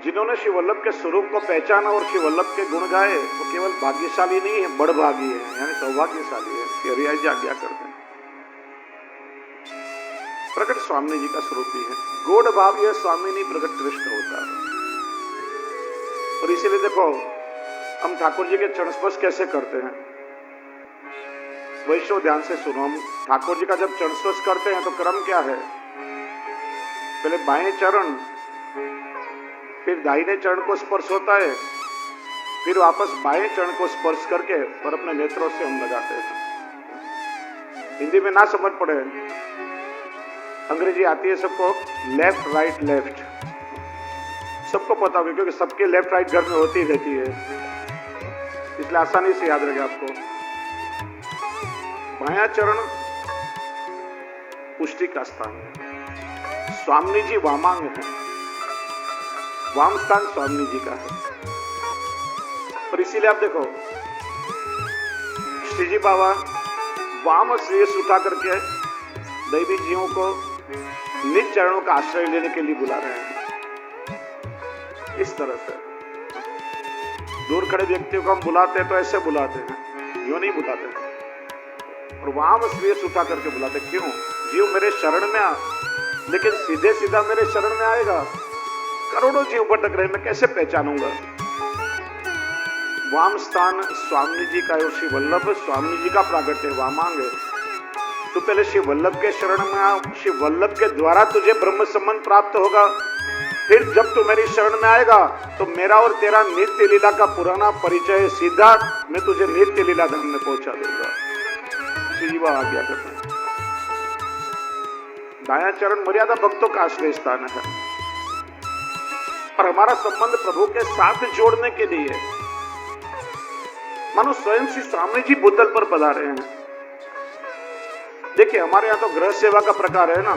जिन्होंने श्री वल्लभ के स्वरूप को पहचाना और श्री वल्लभ के गुण गाए वो केवल भाग्यशाली नहीं है, बड़भागी है, यानी सौभाग्यशाली है। श्री हरिराय जी आज्ञा करते हैं। प्रकट स्वामी जी का स्वरूप ही है। गौड़ भाव यह स्वामी नहीं प्रकट कृष्ण होता है। और इसीलिए देखो हम ठाकुर जी के चरण स्पर्श कैसे करते हैं, वैष्णव ध्यान से सुनो। हम ठाकुर जी का जब चरण स्पर्श करते हैं तो क्रम क्या है? पहले बाएं चरण, फिर दाहिने चरण को स्पर्श होता है, फिर वापस बाएं चरण को स्पर्श करके और अपने नेत्रों से हम लगाते हैं। हिंदी में ना समझ पड़े, अंग्रेजी आती है सबको, लेफ्ट राइट लेफ्ट सबको पता होगा, क्योंकि सबके लेफ्ट राइट घर में होती रहती है, इसलिए आसानी से याद रहेगा आपको। बायां चरण पुष्टि का स्थान है। स्वामी जी वामांग है, वाम स्थान स्वामी जी का है। और इसीलिए आप देखो श्री जी बाबा वाम शीर्ष उठा करके दैवी जीवों को निज चरणों का आश्रय लेने के लिए बुला रहे हैं। इस तरह से दूर खड़े व्यक्तियों को हम बुलाते हैं तो ऐसे बुलाते हैं, यूं नहीं बुलाते हैं। और वाम शीर्ष उठा करके बुलाते, क्यों? जीव मेरे शरण में आ, लेकिन सीधे सीधा मेरे शरण में आएगा? करोड़ों जीव भटक रहे, मैं कैसे पहचानूंगा? वाम स्थान स्वामी जी का है। श्री वल्लभ स्वामी जी का प्रागट्य वामांग है। तू पहले श्री वल्लभ के शरण में आ, श्री वल्लभ के द्वारा तुझे ब्रह्म संबंध प्राप्त होगा। फिर जब तू मेरी शरण में आएगा तो मेरा और तेरा नित्य लीला का पुराना परिचय सीधा मैं तुझे नित्य लीला धाम में पहुंचा दूंगा। श्री जी बाबा आज्ञा करते हैं। दायां चरण मर्यादा भक्तों का आश्रय स्थान है, और हमारा संबंध प्रभु के साथ जोड़ने के लिए मानो स्वयं श्री स्वामी जी बुद्धल पर पधारे हैं। देखिए हमारे यहाँ तो गृह सेवा का प्रकार है ना,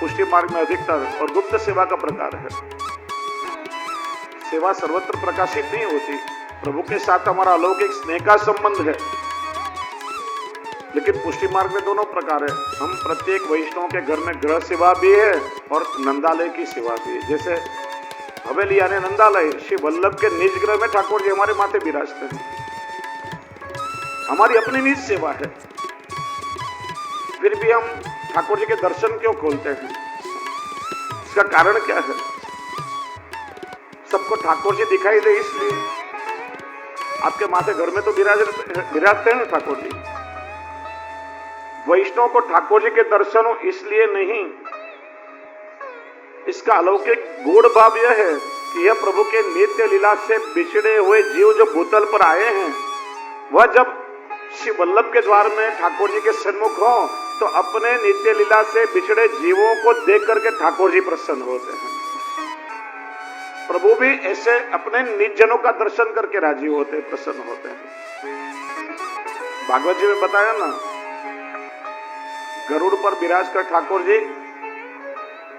पुष्टि मार्ग में अधिकतर, और गुप्त सेवा का प्रकार है। सेवा सर्वत्र प्रकाशित नहीं होती। प्रभु के साथ हमारा अलौकिक स्नेह का संबंध है, लेकिन पुष्टि मार्ग में दोनों प्रकार है। हम प्रत्येक वैष्णव के घर में गृह सेवा भी है और नंदालय की सेवा भी है। जैसे हवेली यानी नंदालय, श्री वल्लभ के निज गृह में ठाकुर जी हमारे माथे विराजते हैं, हमारी अपनी निज सेवा है। फिर भी हम ठाकुर जी के दर्शन क्यों खोलते हैं? इसका कारण क्या है? सबको ठाकुर जी दिखाई दे इसलिए। आपके माथे घर में तो विराजते हैं ठाकुर जी। वैष्णव को ठाकुर जी के दर्शन हो इसलिए नहीं। इसका अलौकिक गूढ़ भाव यह है कि यह प्रभु के नित्य लीला से बिछड़े हुए जीव जो भूतल पर आए हैं, वह जब श्री वल्लभ के द्वार में ठाकुर जी के सन्मुख हो तो अपने नित्य लीला से बिछड़े जीवों को देख करके ठाकुर जी प्रसन्न होते हैं। प्रभु भी ऐसे अपने निज जनों का दर्शन करके राजी होते, प्रसन्न होते हैं। भागवत जी में बताया ना, गरुड़ पर विराज कर ठाकुर जी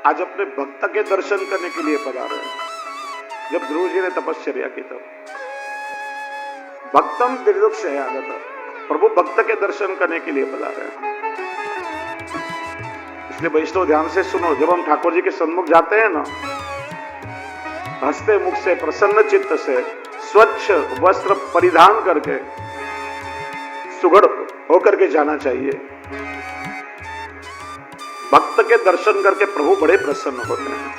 आज अपने भक्त के दर्शन करने के लिए पधारे हैं। जब ध्रुव जी ने तपश्चर्या की तब भक्तम दिर्दुख से आगत, प्रभु भक्त के दर्शन करने के लिए पधारे हैं। इसलिए वैष्णव ध्यान से सुनो, जब हम ठाकुर जी के सन्मुख जाते हैं ना, हंसते मुख से, प्रसन्न चित्त से, स्वच्छ वस्त्र परिधान करके, सुगढ़ होकर के जाना चाहिए। भक्त के दर्शन करके प्रभु बड़े प्रसन्न होते हैं।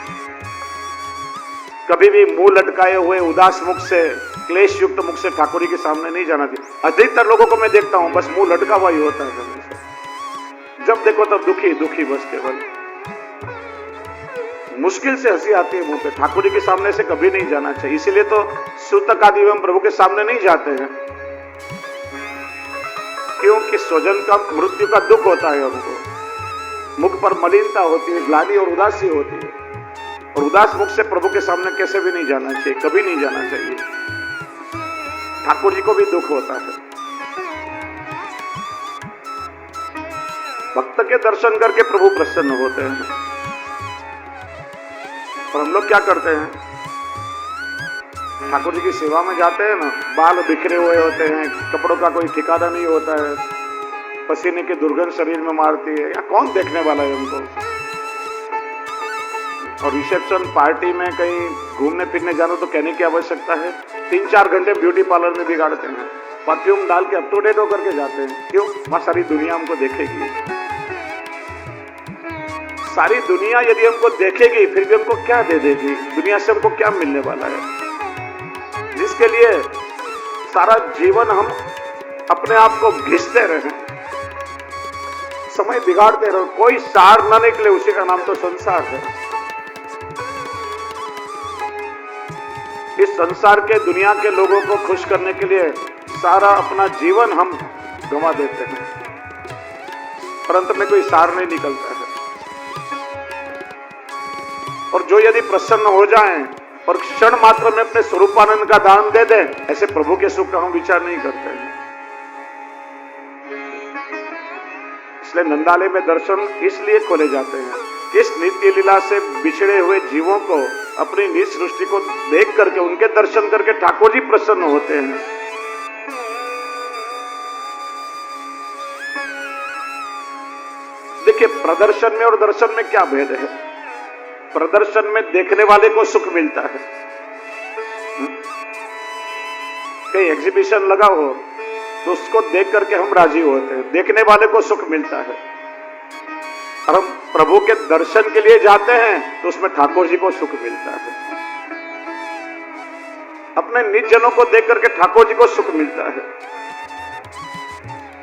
कभी भी मुंह लटकाए हुए उदास मुख से, क्लेश युक्त मुख से ठाकुर जी के सामने नहीं जाना चाहिए। अधिकतर लोगों को मैं देखता हूं बस मुंह लटका हुआ ही होता है हमेशा। जब देखो तब दुखी दुखी, बस केवल मुश्किल से हंसी आती है मुंह पे। ठाकुर जी के सामने से कभी नहीं जाना चाहिए। इसीलिए तो सूतक आदि एवं प्रभु के सामने नहीं जाते हैं, क्योंकि स्वजन का मृत्यु का दुख होता है हमको। मुख पर मलिनता होती है, ग्लानि और उदासी होती है, और उदास मुख से प्रभु के सामने कैसे भी नहीं जाना चाहिए, कभी नहीं जाना चाहिए। ठाकुर जी को भी दुख होता है। भक्त के दर्शन करके प्रभु प्रसन्न होते हैं। और हम लोग क्या करते हैं? ठाकुर जी की सेवा में जाते हैं ना, बाल बिखरे हुए होते हैं, कपड़ों का कोई ठिकाना नहीं होता है, पसीने की दुर्गंध शरीर में मारती है। या कौन देखने वाला है उनको? और रिसेप्शन पार्टी में कहीं घूमने फिरने जाना तो कहने की आवश्यकता है। 3-4 घंटे ब्यूटी पार्लर में बिगाड़ते हैं, परफ्यूम डाल के अप टू डेट होकर के जाते हैं। क्यों? वहां सारी दुनिया हमको देखेगी। सारी दुनिया यदि हमको देखेगी फिर भी हमको क्या दे देगी? दुनिया से हमको क्या मिलने वाला है? जिसके लिए सारा जीवन हम अपने आप को घिसते रहे, समय बिगाड़ते रहे, कोई सार न निकले, उसी का नाम तो संसार है। इस संसार के दुनिया के लोगों को खुश करने के लिए सारा अपना जीवन हम गंवा देते हैं, परंतु में कोई सार नहीं निकलता है। और जो यदि प्रसन्न हो जाएं और क्षण मात्र में अपने स्वरूपानंद का दान दे दें, ऐसे प्रभु के सुख का हम विचार नहीं करते हैं। इसलिए नंदालय में दर्शन इसलिए खोले जाते हैं, इस नित्य लीला से बिछड़े हुए जीवों को अपनी निज सृष्टि को देख करके, उनके दर्शन करके ठाकुर जी प्रसन्न होते हैं। देखिए, प्रदर्शन में और दर्शन में क्या भेद है? प्रदर्शन में देखने वाले को सुख मिलता है। कहीं एग्जीबिशन लगा हो तो उसको देख करके हम राजी होते हैं, देखने वाले को सुख मिलता है। और हम प्रभु के दर्शन के लिए जाते हैं तो उसमें ठाकुर जी को सुख मिलता है। अपने निज जनों को देख करके ठाकुर जी को सुख मिलता है,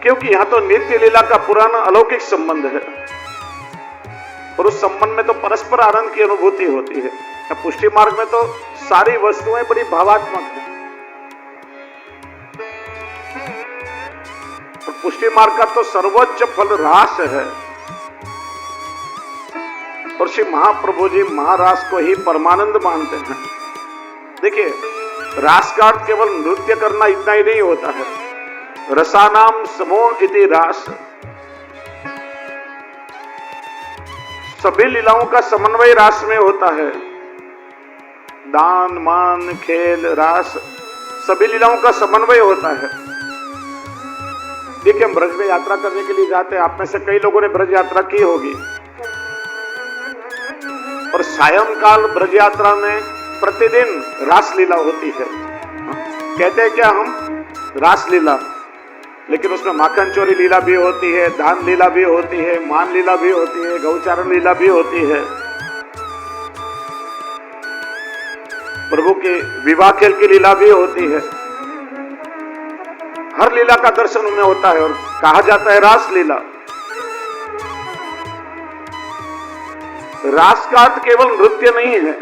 क्योंकि यहां तो नित्य लीला का पुराना अलौकिक संबंध है और उस संबंध में तो परस्पर आनंद की अनुभूति होती है। पुष्टि मार्ग में तो सारी वस्तुएं बड़ी भावात्मक है। और पुष्टि मार्ग का तो सर्वोच्च फल रास है और श्री महाप्रभु जी महारास को ही परमानंद मानते हैं। देखिए, रास का अर्थ केवल नृत्य करना इतना ही नहीं होता है। रसानाम समूह इति रास, सभी लीलाओं का समन्वय रास में होता है। दान, मान, खेल, रास, सभी लीलाओं का समन्वय होता है। देखिए, हम ब्रज में यात्रा करने के लिए जाते हैं। आप में से कई लोगों ने ब्रज यात्रा की होगी और सायंकाल ब्रज यात्रा में प्रतिदिन रास लीला होती है। कहते हैं क्या हम? रास लीला, लेकिन उसमें माखन चोरी लीला भी होती है, दान लीला भी होती है, मान लीला भी होती है, गौचारण लीला भी होती है, प्रभु के विवाह खेल की लीला भी होती है। हर लीला का दर्शन उनमें होता है और कहा जाता है रास लीला। रास का अर्थ केवल नृत्य नहीं है।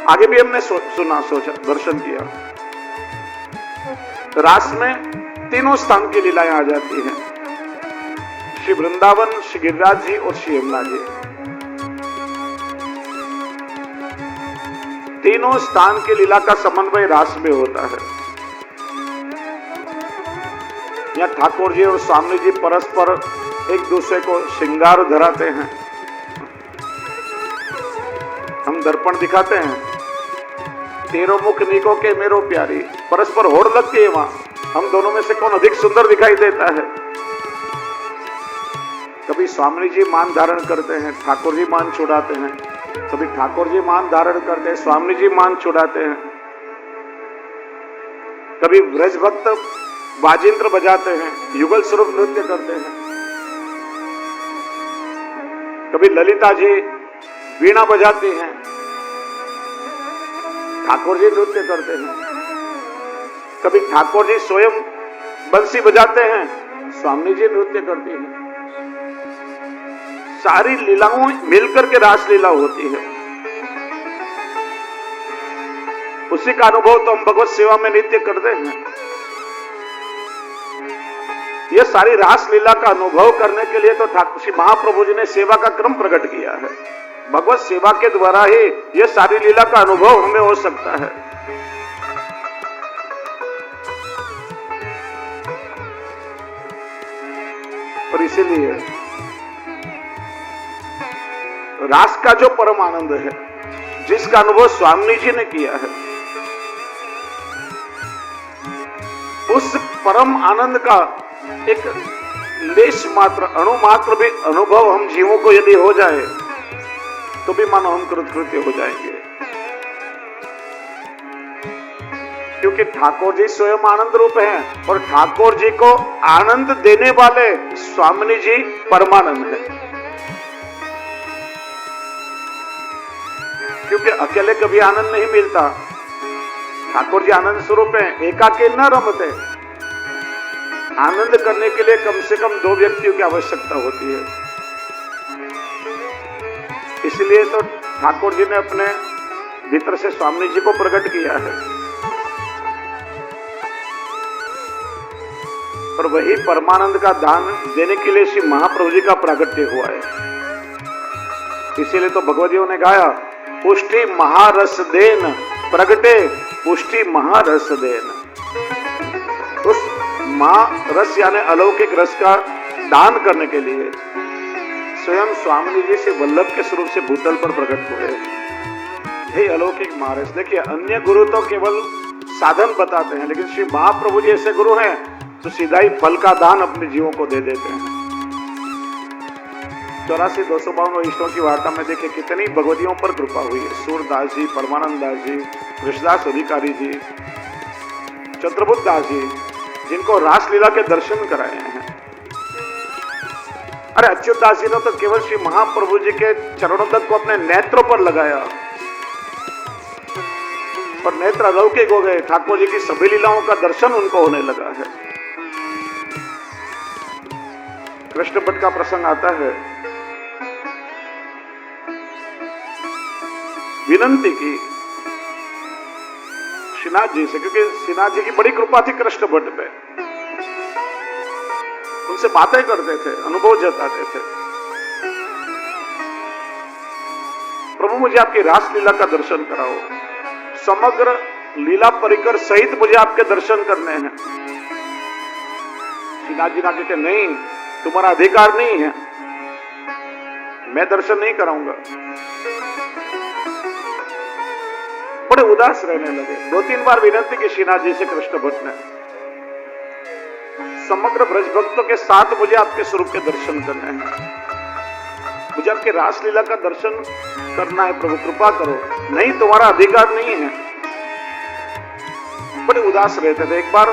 आगे भी हमने सुना, सोचा, दर्शन किया। रास में तीनों स्थान की लीलाएं आ जाती हैं, श्री वृंदावन, श्री गिरिराज जी और श्री यमुना जी। तीनों स्थान की लीला का समन्वय रास में होता है। यहाँ ठाकुर जी और स्वामी जी परस्पर एक दूसरे को श्रृंगार धराते हैं। हम दर्पण दिखाते हैं, तेरो मुख निको के मेरो प्यारी, परस्पर होड़ लगती है वहां। हम दोनों में से कौन अधिक सुंदर दिखाई देता है? कभी स्वामी जी मान धारण करते हैं, ठाकुर जी मान छुड़ाते हैं, कभी ठाकुर जी मान धारण करते हैं, स्वामी जी मान छुड़ाते हैं। कभी व्रज भक्त बाजिंत्र बजाते हैं, युगल स्वरूप नृत्य करते हैं। कभी ललिता जी वीणा बजाती हैं, ठाकुर जी नृत्य करते हैं। कभी ठाकुर जी स्वयं बंसी बजाते हैं, स्वामी जी नृत्य करती हैं। सारी लीलाओं मिलकर के रास लीला होती है। उसी का अनुभव तो हम भगवत सेवा में नित्य करते हैं। यह सारी रास लीला का अनुभव करने के लिए तो ठाकुर श्री महाप्रभु जी ने सेवा का क्रम प्रकट किया है। भगवत सेवा के द्वारा ही यह सारी लीला का अनुभव हमें हो सकता है। और इसीलिए रास का जो परम आनंद है, जिसका अनुभव स्वामी जी ने किया है, उस परम आनंद का एक लेश मात्र, अणु मात्र भी अनुभव हम जीवों को यदि हो जाए तो भी मानो हम कृतकृत्य हो जाएंगे, क्योंकि ठाकुर जी स्वयं आनंद रूप हैं और ठाकुर जी को आनंद देने वाले स्वामी जी परमानंद है। क्योंकि अकेले कभी आनंद नहीं मिलता, ठाकुर जी आनंद स्वरूप है, एकाकी न रमते। आनंद करने के लिए कम से कम दो व्यक्तियों की आवश्यकता होती है। इसलिए तो ठाकुर जी ने अपने भीतर से स्वामी जी को प्रकट किया है, और वही परमानंद का दान देने के लिए श्री महाप्रभु जी का प्रागट्य हुआ है। इसीलिए तो भगवदियों ने गाया, पुष्टि महारस देन प्रगटे पुष्टि महारस देन। उस महारस यानी अलौकिक रस का दान करने के लिए स्वयं स्वामी जी से वल्लभ के स्वरूप से भूतल पर प्रकट हुए। हे अलौकिक महारस। देखिए, अन्य गुरु तो केवल साधन बताते हैं, लेकिन श्री महाप्रभु जी ऐसे गुरु हैं तो सीधा ही फल का दान अपने जीवों को दे देते हैं। 84,252 वैष्णव की वार्ता में देखिए कितनी भगवदियों पर कृपा हुई है। सूरदास जी, परमानंद दास जी, कृष्णदास अधिकारी जी, चतुर्भुज दास जी, जिनको रासलीला के दर्शन कराए हैं। अरे अच्युत दास जी ने तो केवल श्री महाप्रभु जी के चरणों तक को अपने नेत्रों पर लगाया और नेत्र अलौकिक हो गए। ठाकुर जी की सभी लीलाओं का दर्शन उनको होने लगा है। कृष्ण भट्ट का प्रसंग आता है, विनंती की श्रीनाथ जी से, क्योंकि श्रीनाथ जी की बड़ी कृपा थी कृष्ण भट्ट पे। उनसे बातें करते थे, अनुभव जताते थे। प्रभु मुझे आपकी रासलीला का दर्शन कराओ, समग्र लीला परिकर सहित मुझे आपके दर्शन करने हैं। श्रीनाथ जी ना कहते, नहीं, तुम्हारा अधिकार नहीं है, मैं दर्शन नहीं कराऊंगा। बड़े उदास रहने लगे। 2-3 बार विनती की श्रीनाथ जी से कृष्ण भट्ट ने, समग्र ब्रज भक्तों के साथ मुझे आपके स्वरूप के दर्शन करने हैं, मुझे आपके रासलीला का दर्शन करना है, प्रभु कृपा करो। नहीं, तुम्हारा अधिकार नहीं है। बड़े उदास रहते थे। एक बार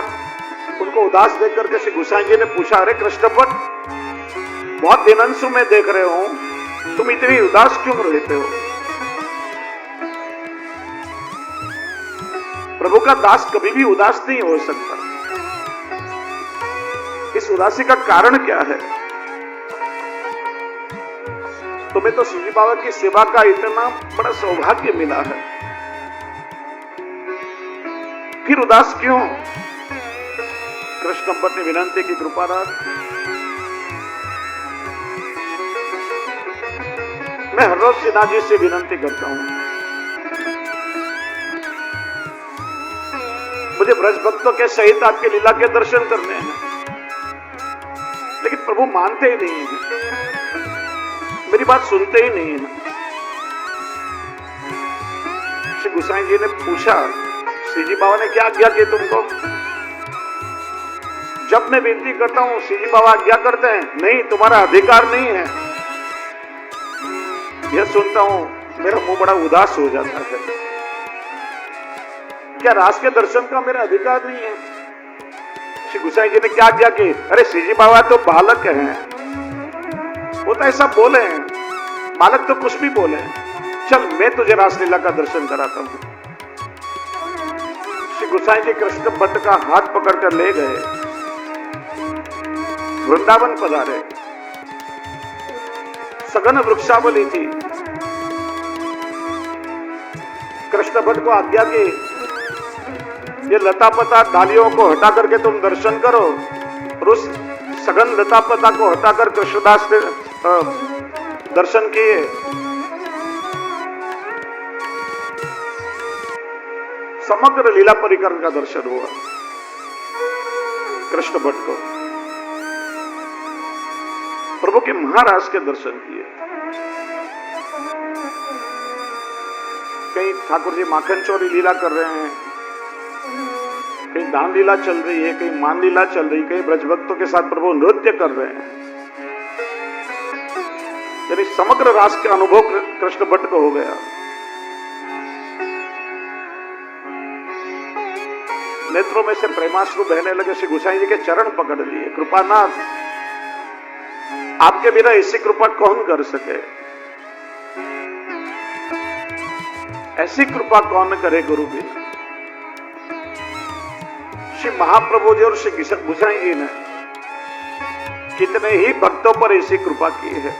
उनको उदास देख करके श्री गोसाई जी ने पूछा, अरे कृष्ण भट्ट, बहुत दिनंशु में देख रहे हो, तुम इतनी उदास क्यों रहते हो? प्रभु का दास कभी भी उदास नहीं हो सकता। इस उदासी का कारण क्या है? तुम्हें तो श्री बाबा की सेवा का इतना बड़ा सौभाग्य मिला है, फिर उदास क्यों? कृष्ण भट्ट ने विनंती की, कृपा रात, मैं हर रोज श्रीनाथ जी से विनंती करता हूं, मुझे ब्रज भक्तों के सहित आपके लीला के दर्शन करने हैं, लेकिन प्रभु मानते ही नहीं है, मेरी बात सुनते ही नहीं है। श्री गोसाई जी ने पूछा, श्री जी बाबा ने क्या आज्ञा की तुमको? जब मैं विनती करता हूं, श्री जी बाबा आज्ञा करते हैं, नहीं, तुम्हारा अधिकार नहीं है। यह सुनता हूं, मेरा मुंह बड़ा उदास हो जाता है। क्या रास के दर्शन का मेरा अधिकार नहीं है? श्री गोसाई जी ने क्या आज्ञा की? अरे श्री जी बाबा तो बालक हैं, वो तो ऐसा बोले हैं, बालक तो कुछ भी बोले, चल मैं तुझे रासलीला का दर्शन कराता हूं। श्री गोसाई जी कृष्ण भट्ट का हाथ पकड़कर ले गए, वृंदावन पधारे। सघन वृक्षावली थी। कृष्ण भट्ट को आज्ञा की, ये लता पता डालियों को हटा करके तुम दर्शन करो, और उस सघन लता पता को हटाकर कृष्णदास ने दर्शन किए। समग्र लीला परिकरण का दर्शन हुआ कृष्ण भट्ट को। प्रभु के महाराज के दर्शन किए। कहीं ठाकुर जी माखन चोरी लीला कर रहे हैं, कहीं दान लीला चल रही है, कहीं मान लीला चल रही है, कहीं ब्रजभक्तों के साथ प्रभु नृत्य कर रहे हैं। यानी समग्र रास के अनुभव कृष्ण भट्ट को हो गया। नेत्रों में से प्रेमाश्रु बहने लगे। श्री गोसाई जी के चरण पकड़ लिए। कृपानाथ, आपके बिना ऐसी कृपा कौन कर सके, ऐसी कृपा कौन करे गुरु भी। श्री महाप्रभु जी और श्री गोसाई जी ने कितने ही भक्तों पर ऐसी कृपा की है।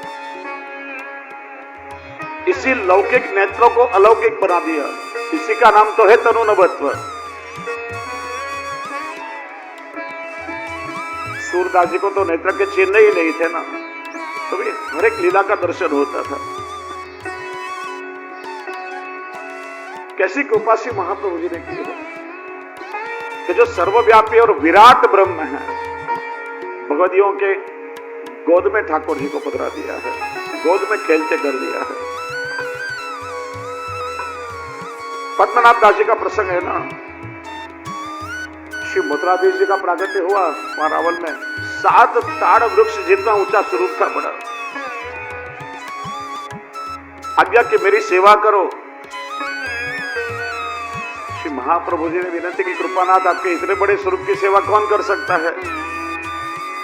इसी लौकिक नेत्रों को अलौकिक बना दिया। इसी का नाम तो है तनुनवत्व। सूरदास जी को तो नेत्र के चिन्ह ही नहीं थे ना, तो भी हर एक लीला का दर्शन होता था। कैसी कृपा श्री महाप्रभु जी ने की है कि जो सर्वव्यापी और विराट ब्रह्म है, भगवदियों के गोद में ठाकुर जी को पधरा दिया है, गोद में खेलते कर दिया है। पद्मनाभ दास जी का प्रसंग है ना, श्री मथुराधीश जी का प्रागट्य हुआ मारावल में। 7 ताड़ वृक्ष जितना ऊंचा स्वरूप था बड़ा। आज्ञा कि मेरी सेवा करो। श्री महाप्रभु जी ने विनती की, कृपानाथ आपके इतने बड़े स्वरूप की सेवा कौन कर सकता है।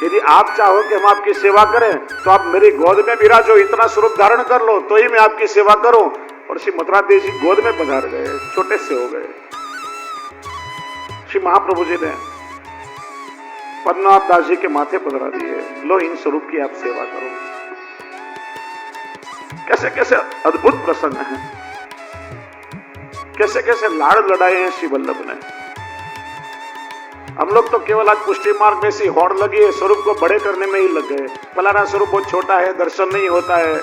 यदि आप चाहो कि हम आपकी सेवा करें तो आप मेरी गोद में विराजो, इतना स्वरूप धारण कर लो तो ही मैं आपकी सेवा करूं। और श्री मथुराधीश जी गोद में पधार गए, छोटे से हो गए। श्री महाप्रभु जी ने पद्मनाभ दास जी के माथे पधरा दिए, लो इन स्वरूप की आप सेवा करो। कैसे कैसे अद्भुत प्रसंग है, कैसे कैसे लाड़ लड़ाए हैं श्री वल्लभ ने। हम लोग तो केवल आज पुष्टि मार्ग में सी होड़ लगी है, स्वरूप को बड़े करने में ही लग गए। फलाना स्वरूप बहुत छोटा है, दर्शन नहीं होता है,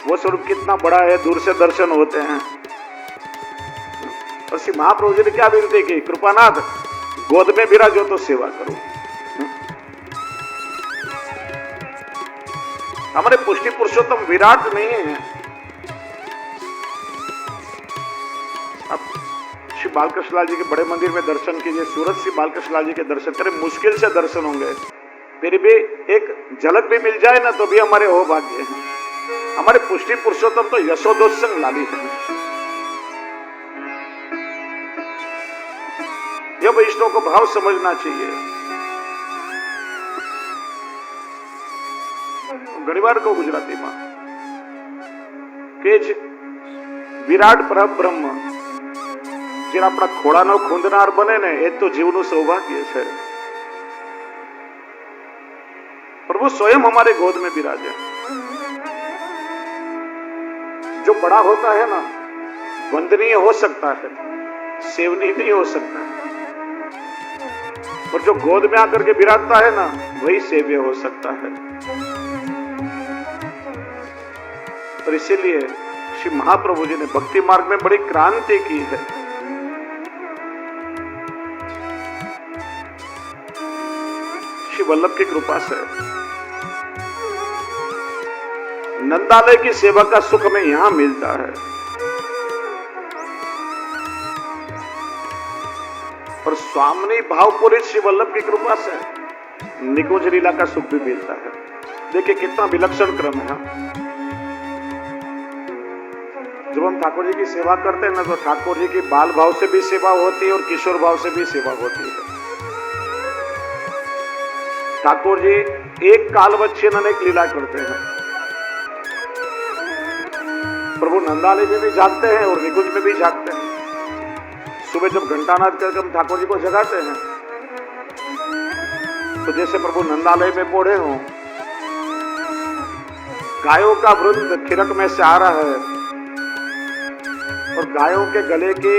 वो स्वरूप कितना बड़ा है, दूर से दर्शन होते हैं। और श्री महाप्रभु जी ने क्या विनती की, कृपानाथ गोद में विराजो तो सेवा करो। हमारे पुष्टि पुरुषोत्तम विराट नहीं है। अब श्री बालकृष्ण लाल जी के बड़े मंदिर में दर्शन कीजिए, सूरत श्री बालकृष्ण लाल जी के दर्शन करें, मुश्किल से दर्शन होंगे, फिर भी एक झलक भी मिल जाए ना तो भी हमारे हो भाग्य है। हमारे पुष्टि पुरुषोत्तम तो यशोदोत्संग लाली है। यह वैष्णव को भाव समझना चाहिए। घણીવાર કહું ગુજરાતીમાં કે વિરાટ પરબ્રહ્મ જે આપણા ખોળાનો ખૂંદનાર બને ને એ તો જીવનું સૌભાગ્ય છે। प्रभु स्वयं हमारे गोद में विराजे। जो बड़ा होता है ना वंदनीय हो सकता है, सेवनीय नहीं हो सकता, और जो गोद में आकर के विराजता है ना वही सेव्य हो सकता है। और इसीलिए श्री महाप्रभु जी ने भक्ति मार्ग में बड़ी क्रांति की है। श्री वल्लभ की कृपा से नंदालय की सेवा का सुख हमें यहां मिलता है, और स्वामिनी भावपूरित श्री वल्लभ की कृपा से निकुंज लीला का सुख भी मिलता है। देखिए कितना विलक्षण क्रम है। जब हम ठाकुर जी की सेवा करते हैं ना तो ठाकुर जी की बाल भाव से भी सेवा होती है और किशोर भाव से भी सेवा होती है। ठाकुर जी एक कालवच्छिन्न अनेक लीला करते हैं। प्रभु नंदालय में भी जागते हैं और निकुंज में भी जागते हैं। सुबह जब घंटानाद करके हम ठाकुर जी को जगाते हैं तो जैसे प्रभु नंदालय में पौड़े हों, गायों का वृंद खिरक में से आ रहा है और गायों के गले की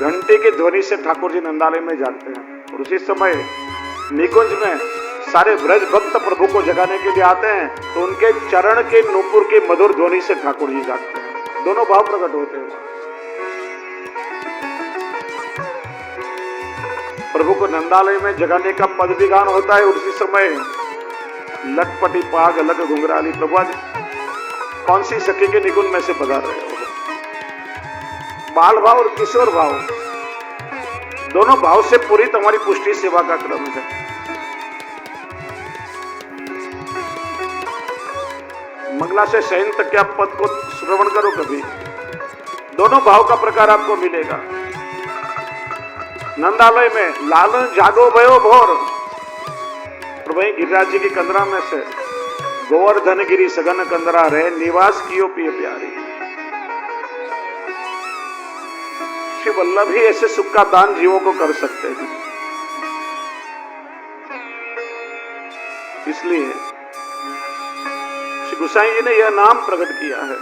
घंटे की ध्वनि से ठाकुर जी नंदालय में जागते हैं। और उसी समय निकुंज में सारे ब्रज भक्त प्रभु को जगाने के लिए आते हैं तो उनके चरण के नूपुर की मधुर ध्वनि से ठाकुर जी जागते हैं। दोनों भाव प्रकट होते हैं। प्रभु को नंदालय में जगाने का पद भी गान होता है। उसी समय लटपटी पाग लग घुंघराली, प्रभु आज कौन सी सखी के निकुंज में से पधार रहे हो। बाल भाव और किशोर भाव दोनों भाव से पूरी तुम्हारी पुष्टि सेवा का क्रम है। मंगला से शयन तक के आप पद को श्रवण करो कभी, दोनों भाव का प्रकार आपको मिलेगा। नंदालय में लालन जागो भयो भोर, और वहीं गिरिराज जी की कंदरा में से गोवर्धन गिरी सघन कंदरा रहे निवास कियो पिय प्यारी। श्री वल्लभ ही ऐसे सुख का दान जीवों को कर सकते हैं। इसलिए श्री गोसाई जी ने यह नाम प्रकट किया है।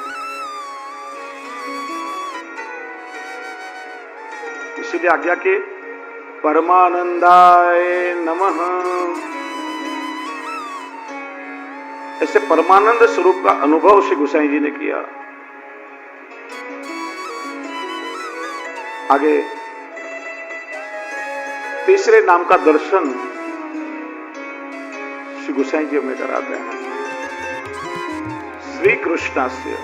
इसीलिए आज्ञा के परमानंदाय नमः, ऐसे परमानंद स्वरूप का अनुभव श्री गोसाई जी ने किया। आगे तीसरे नाम का दर्शन श्री गोसाई जी हमें कराते हैं। श्री कृष्णास्य